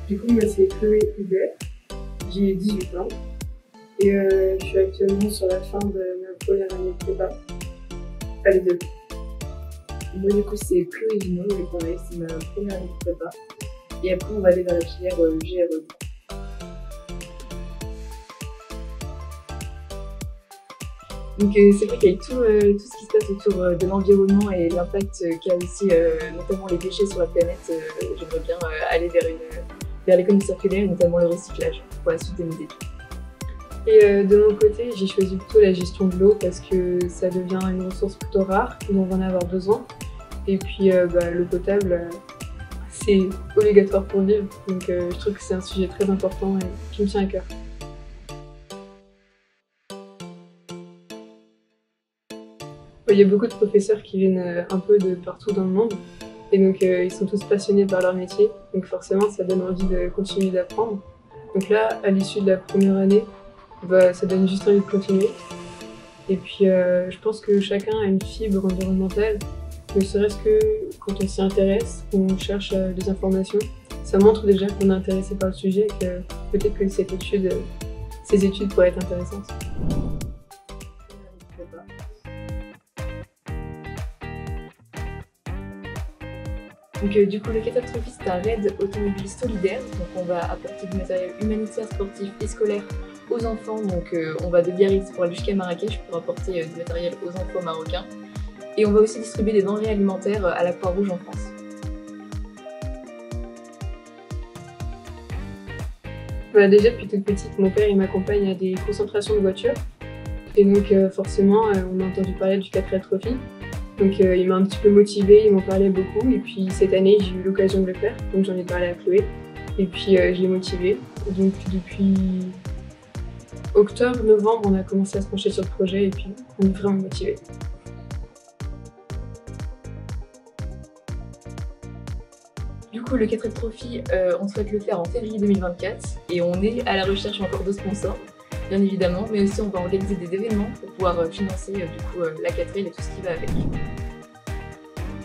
Du coup, moi, c'est Chloé Hubert, j'ai 18 ans et je suis actuellement sur la fin de ma première année de prépa, à l'E2. Moi, du coup, c'est Chloé Vinon, et pareil, c'est ma première année de prépa. Et après, on va aller dans la filière GRE. Donc c'est vrai qu'avec tout ce qui se passe autour de l'environnement et l'impact qu'a aussi notamment les déchets sur la planète, j'aimerais bien aller vers l'économie circulaire, notamment le recyclage, pour la suite de mes études. Et de mon côté, j'ai choisi plutôt la gestion de l'eau parce que ça devient une ressource plutôt rare, dont on va en avoir besoin. Et puis l'eau potable, c'est obligatoire pour vivre, donc je trouve que c'est un sujet très important et qui me tient à cœur. Il y a beaucoup de professeurs qui viennent un peu de partout dans le monde et donc ils sont tous passionnés par leur métier, donc forcément ça donne envie de continuer d'apprendre. Donc là, à l'issue de la première année, ça donne juste envie de continuer. Et puis je pense que chacun a une fibre environnementale, ne serait-ce que quand on s'y intéresse, qu'on cherche des informations. Ça montre déjà qu'on est intéressé par le sujet et que peut-être que ces études pourraient être intéressantes. Donc du coup, le Catastrophe, c'est un raid automobile solidaire. Donc on va apporter du matériel humanitaire, sportif et scolaire aux enfants. Donc on va de Biarritz pour aller jusqu'à Marrakech pour apporter du matériel aux enfants marocains. Et on va aussi distribuer des denrées alimentaires à la Croix-Rouge en France. Déjà depuis toute petite, mon père il m'accompagne à des concentrations de voitures. Et donc forcément, on a entendu parler du 4L Trophy. Donc il m'a un petit peu motivée, il m'en parlait beaucoup. Et puis cette année, j'ai eu l'occasion de le faire, donc j'en ai parlé à Chloé. Et puis je l'ai motivée. Donc depuis octobre, novembre, on a commencé à se pencher sur le projet et puis on est vraiment motivés. Du coup, le 4L Trophy, on souhaite le faire en février 2024 et on est à la recherche encore de sponsors, bien évidemment, mais aussi on va organiser des événements pour pouvoir financer du coup la 4L et tout ce qui va avec.